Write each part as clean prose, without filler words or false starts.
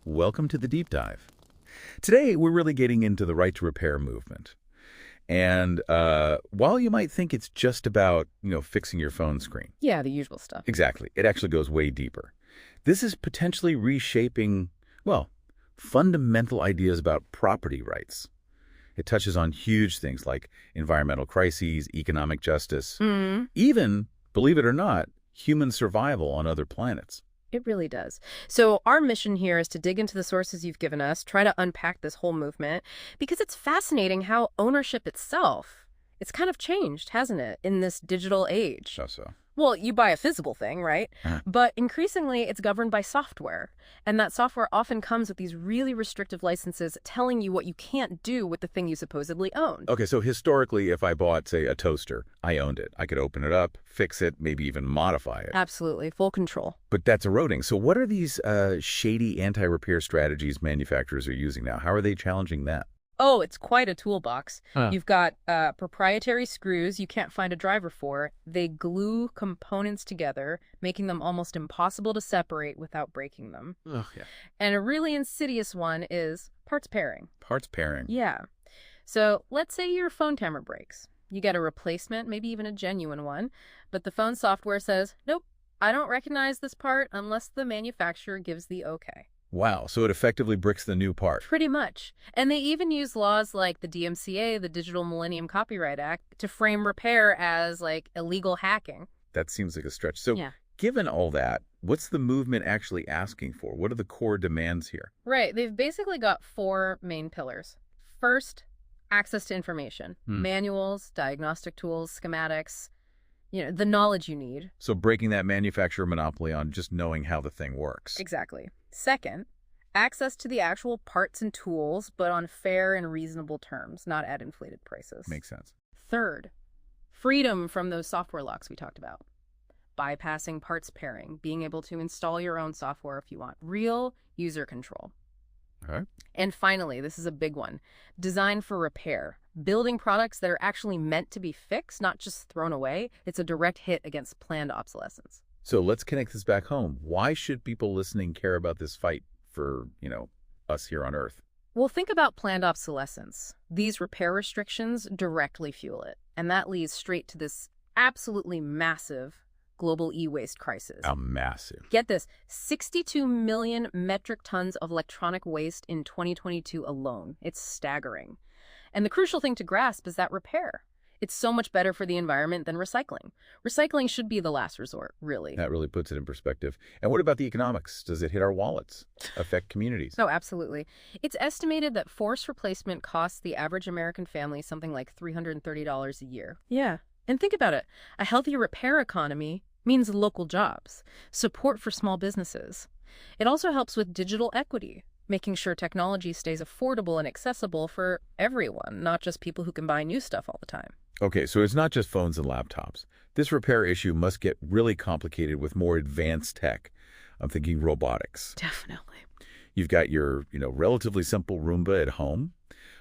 welcome to the deep dive. Today, we're really getting into the right to repair movement. And while you might think it's just about, fixing your phone screen. Yeah, the usual stuff. Exactly. It actually goes way deeper. This is potentially reshaping, fundamental ideas about property rights. It touches on huge things like environmental crises, economic justice, even, believe it or not, human survival on other planets. It really does. So our mission here is to dig into the sources you've given us, try to unpack this whole movement, because it's fascinating how ownership itself, it's kind of changed, hasn't it, in this digital age? So. Well, you buy a physical thing, right? But increasingly, it's governed by software. And that software often comes with these really restrictive licenses telling you what you can't do with the thing you supposedly own. Okay, so historically, if I bought, say, a toaster, I owned it. I could open it up, fix it, maybe even modify it. Absolutely. Full control. But that's eroding. So what are these shady anti-repair strategies manufacturers are using now? How are they challenging that? Oh, it's quite a toolbox. You've got proprietary screws you can't find a driver for. They glue components together, making them almost impossible to separate without breaking them. Oh, yeah. And a really insidious one is parts pairing. Parts pairing. Yeah. So let's say your phone timer breaks. You get a replacement, maybe even a genuine one, but the phone software says, nope, I don't recognize this part unless the manufacturer gives the okay. Wow, so it effectively bricks the new part. Pretty much. And they even use laws like the DMCA, the Digital Millennium Copyright Act, to frame repair as, illegal hacking. That seems like a stretch. So given all that, what's the movement actually asking for? What are the core demands here? Right. They've basically got four main pillars. First, access to information. Manuals, diagnostic tools, schematics, the knowledge you need. So breaking that manufacturer monopoly on just knowing how the thing works. Exactly. Second, access to the actual parts and tools, but on fair and reasonable terms, not at inflated prices. Makes sense. Third, freedom from those software locks we talked about. Bypassing parts pairing, being able to install your own software if you want. Real user control. Okay. And finally, this is a big one, design for repair. Building products that are actually meant to be fixed, not just thrown away. It's a direct hit against planned obsolescence. So let's connect this back home. Why should people listening care about this fight for, us here on Earth? Well, think about planned obsolescence. These repair restrictions directly fuel it. And that leads straight to this absolutely massive global e-waste crisis. Massive. Get this, 62 million metric tons of electronic waste in 2022 alone. It's staggering. And the crucial thing to grasp is that repair. It's so much better for the environment than recycling. Recycling should be the last resort, really. That really puts it in perspective. And what about the economics? Does it hit our wallets, affect communities? Oh, absolutely. It's estimated that forced replacement costs the average American family something like $330 a year. Yeah. And think about it. A healthy repair economy means local jobs, support for small businesses. It also helps with digital equity, making sure technology stays affordable and accessible for everyone, not just people who can buy new stuff all the time. Okay, so it's not just phones and laptops. This repair issue must get really complicated with more advanced tech. I'm thinking robotics. Definitely. You've got your, relatively simple Roomba at home,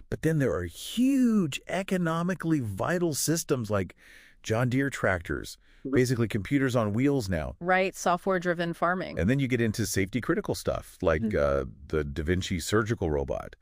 but then there are huge economically vital systems like John Deere tractors, basically computers on wheels now. Right, software-driven farming. And then you get into safety-critical stuff like the Da Vinci surgical robot.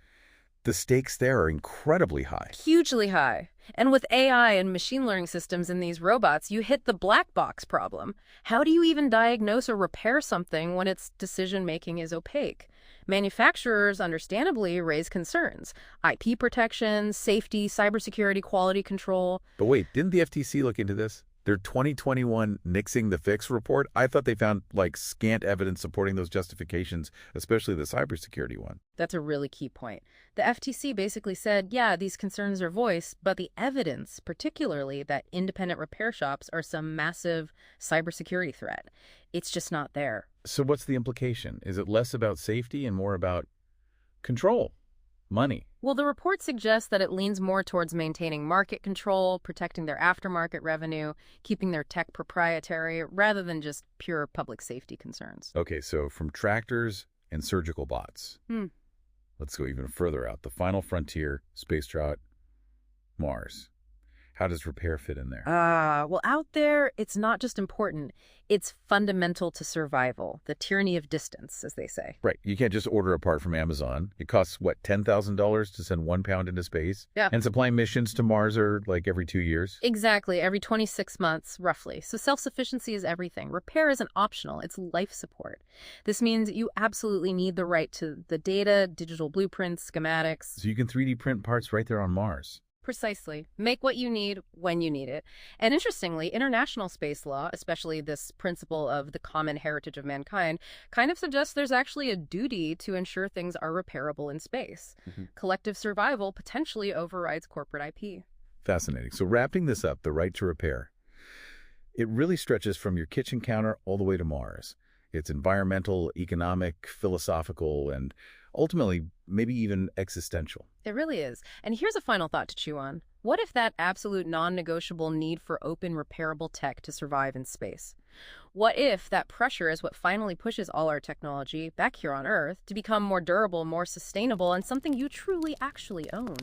The stakes there are incredibly high. Hugely high. And with AI and machine learning systems in these robots, you hit the black box problem. How do you even diagnose or repair something when its decision-making is opaque? Manufacturers, understandably, raise concerns. IP protection, safety, cybersecurity, quality control. But wait, didn't the FTC look into this? Their 2021 Nixing the Fix report, I thought they found, scant evidence supporting those justifications, especially the cybersecurity one. That's a really key point. The FTC basically said, yeah, these concerns are voiced, but the evidence, particularly that independent repair shops are some massive cybersecurity threat, it's just not there. So what's the implication? Is it less about safety and more about control? Money? Well, the report suggests that it leans more towards maintaining market control, protecting their aftermarket revenue, keeping their tech proprietary, rather than just pure public safety concerns. Okay, so from tractors and surgical bots. Let's go even further out. The final frontier, space drought, Mars. How does repair fit in there? Well, out there, it's not just important. It's fundamental to survival, the tyranny of distance, as they say. Right. You can't just order a part from Amazon. It costs, what, $10,000 to send 1 pound into space? Yeah. And supplying missions to Mars are like every 2 years? Exactly, every 26 months, roughly. So self-sufficiency is everything. Repair isn't optional, it's life support. This means you absolutely need the right to the data, digital blueprints, schematics. So you can 3D print parts right there on Mars. Precisely. Make what you need when you need it. And interestingly, international space law, especially this principle of the common heritage of mankind, kind of suggests there's actually a duty to ensure things are repairable in space. Collective survival potentially overrides corporate IP. Fascinating. So wrapping this up, the right to repair, it really stretches from your kitchen counter all the way to Mars. It's environmental, economic, philosophical, and ultimately maybe even existential. It really is. And here's a final thought to chew on. What if that absolute non-negotiable need for open, repairable tech to survive in space? What if that pressure is what finally pushes all our technology back here on Earth to become more durable, more sustainable, and something you truly actually own?